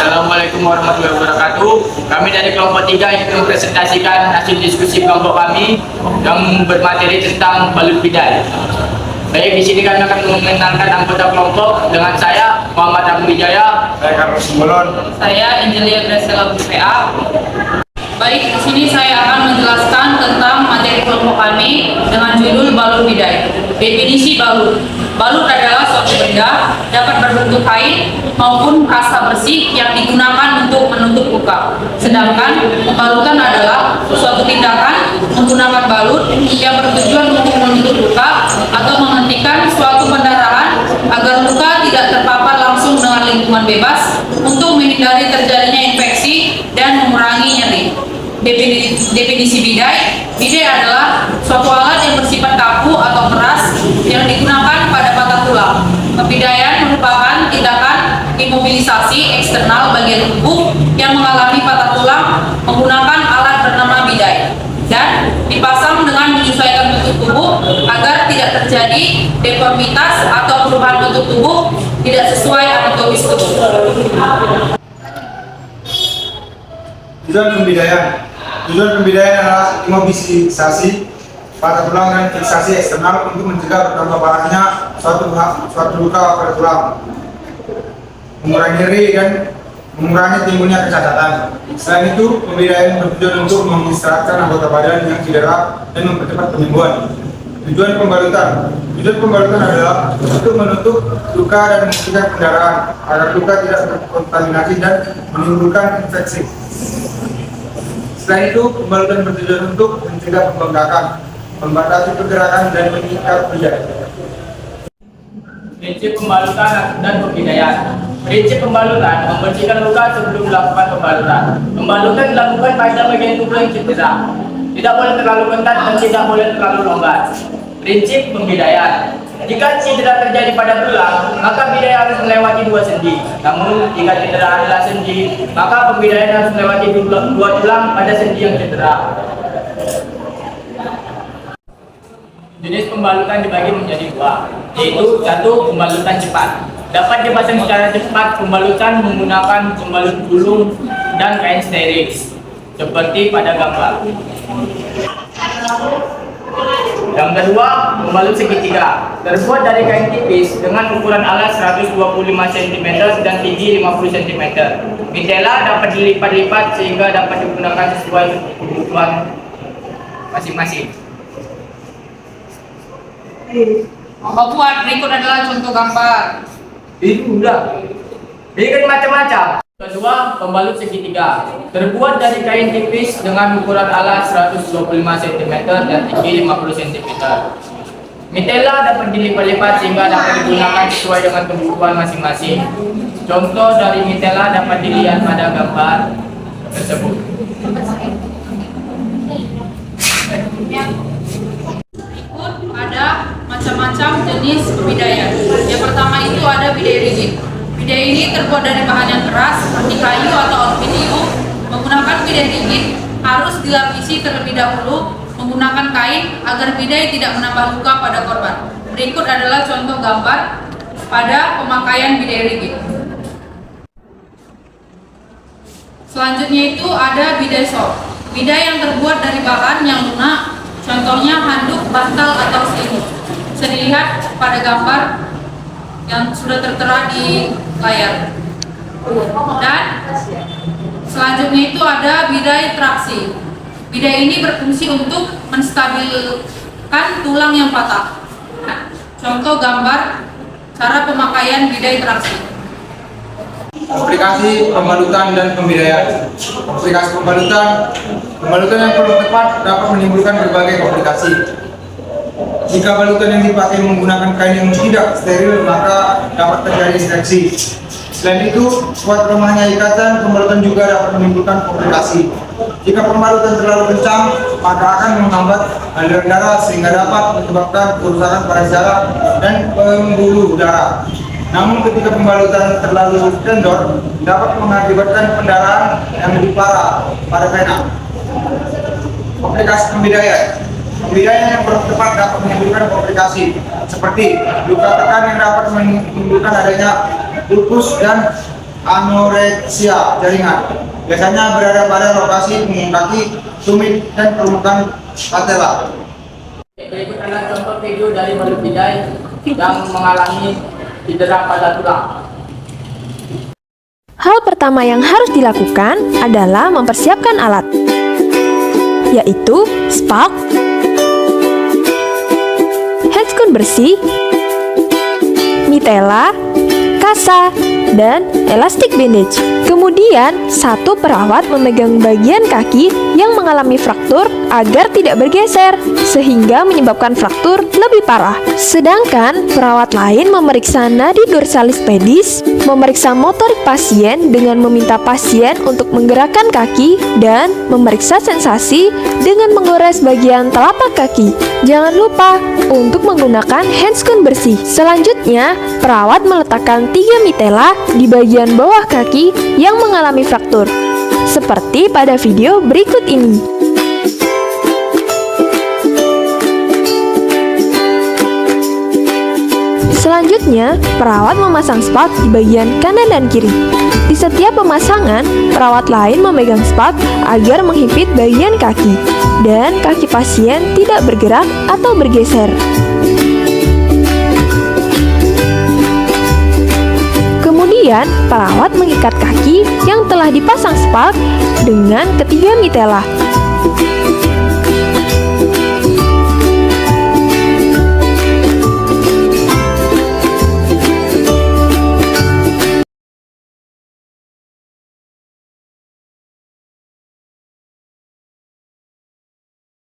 Assalamualaikum warahmatullahi wabarakatuh. Kami dari kelompok 3 ingin mempresentasikan hasil diskusi kelompok kami yang bermateri tentang balut bidai. Baik, di sini kami akan mengenalkan anggota kelompok dengan saya Muhammad Abu Wijaya, Saya Carlos Simbolon. Saya Angelia Graciela BPA. Baik, di sini saya akan menjelaskan tentang materi kelompok kami dengan judul balut bidai. Definisi balut. Balut adalah suatu benda dapat berbentuk kain maupun kasa bersih yang digunakan untuk menutup luka. Sedangkan pembalutan adalah suatu tindakan menggunakan balut yang bertujuan untuk menutup luka atau menghentikan suatu pendarahan agar luka tidak terpapar langsung dengan lingkungan bebas untuk menghindari terjadinya infeksi dan mengurangi nyeri. Definisi bidai. Bidai adalah suatu alat yang bersifat kaku atau keras yang digunakan pada patah tulang. Pembidaian merupakan tindakan imobilisasi eksternal bagian tubuh yang mengalami patah tulang menggunakan alat bernama bidai dan dipasang dengan menyesuaikan bentuk tubuh agar tidak terjadi deformitas atau perubahan bentuk tubuh tidak sesuai anatomis tubuh. Tujuan pembidaian adalah imobilisasi patah tulang dan fiksasi eksternal untuk mencegah bertambah parahnya suatu luka pada tulang, mengurangi nyeri dan mengurangi timbulnya kecacatan. Selain itu, pembidaian bertujuan untuk mengistirahatkan anggota badan yang cedera dan mempercepat penyembuhan. Tujuan pembalutan adalah untuk menutup luka dan mencegah pendarahan agar luka tidak terkontaminasi dan menimbulkan infeksi. Selain itu, pembalutan bertujuan untuk mencegah pembengkakan, membatasi pergerakan dan mengikat bidai. prinsip pembalutan dan pembidaian. Prinsip pembalutan membersihkan luka sebelum melakukan pembalutan. Pembalutan dilakukan pada bagian tubuh yang cedera. Tidak boleh terlalu ketat dan tidak boleh terlalu longgar. Prinsip pembidaian. Jika cedera terjadi pada tulang, maka bidai harus melewati 2 sendi. Namun, jika cedera adalah sendi, maka pembidaian harus melewati 2 tulang pada sendi yang cedera. Jenis pembalutan dibagi menjadi 2, yaitu 1. Pembalutan cepat. Dapat dipasang secara cepat. Pembalutan menggunakan pembalut gulung dan kain steril, seperti pada gambar. Yang kedua, pembalut segitiga. Terbuat dari kain tipis dengan ukuran alas 125 cm dan tinggi 50 cm. Mitela dapat dilipat-lipat sehingga dapat digunakan sesuai kebutuhan masing-masing. Buat berikut adalah contoh gambar. Itu udah. Ini kan macam-macam. Kedua, pembalut segitiga. Terbuat dari kain tipis dengan ukuran alas 125 cm dan tinggi 50 cm. Mitela dapat dilipat-lipat sehingga dapat digunakan sesuai dengan kebutuhan masing-masing. Contoh dari mitela dapat dilihat pada gambar tersebut. Berikut ada macam-macam jenis pembidaian. Yang pertama itu ada bidai rigid. Bidai ini terbuat dari bahan yang keras seperti kayu atau aluminium. Menggunakan bidai rigid harus dilapisi terlebih dahulu menggunakan kain agar bidai tidak menambah luka pada korban. Berikut adalah contoh gambar pada pemakaian bidai rigid. Selanjutnya itu ada bidai soft. Bidai yang terbuat dari bahan yang lunak, contohnya handuk, bantal, atau selimut. Bisa dilihat pada gambar yang sudah tertera di layar. Dan selanjutnya itu ada bidai traksi. Bidai ini berfungsi untuk menstabilkan tulang yang patah. Nah, contoh gambar cara pemakaian bidai traksi. Aplikasi pembalutan dan pembidaian. Aplikasi pembalutan yang perlu tepat dapat menimbulkan berbagai komplikasi. Jika balutan yang dipakai menggunakan kain yang tidak steril, maka dapat terjadi infeksi. Selain itu, kuat lemahnya ikatan pembalutan juga dapat menimbulkan komplikasi. Jika pembalutan terlalu kencang, maka akan menghambat aliran darah sehingga dapat menyebabkan kerusakan pada saraf dan pembuluh darah. Namun ketika pembalutan terlalu kendor, dapat mengakibatkan pendarahan yang lebih parah pada vena. Komplikasi pembidaian. Pembidaian yang kurang tepat dapat menimbulkan komplikasi seperti luka tekan yang dapat menimbulkan adanya lupus dan anoreksia jaringan. Biasanya berada pada lokasi punggung kaki, tumit, dan permukaan patella. Berikut adalah contoh video dari balut bidai yang mengalami cedera pada tulang. Hal pertama yang harus dilakukan adalah mempersiapkan alat, yaitu spak, handscoon bersih, mitela, kasa, dan elastic bandage. Kemudian, satu perawat memegang bagian kaki yang mengalami fraktur agar tidak bergeser, sehingga menyebabkan fraktur lebih parah. Sedangkan, perawat lain memeriksa nadi dorsalis pedis, memeriksa motorik pasien dengan meminta pasien untuk menggerakkan kaki, dan memeriksa sensasi dengan menggores bagian telapak kaki. Jangan lupa untuk menggunakan handscoon bersih. Selanjutnya, perawat meletakkan 3 mitela di bagian bawah kaki yang mengalami fraktur, seperti pada video berikut ini. Selanjutnya, perawat memasang spak di bagian kanan dan kiri. Di setiap pemasangan, perawat lain memegang spak agar menghimpit bagian kaki, dan kaki pasien tidak bergerak atau bergeser. Kemudian, perawat mengikat kaki yang telah dipasang spak dengan ketiga mitela.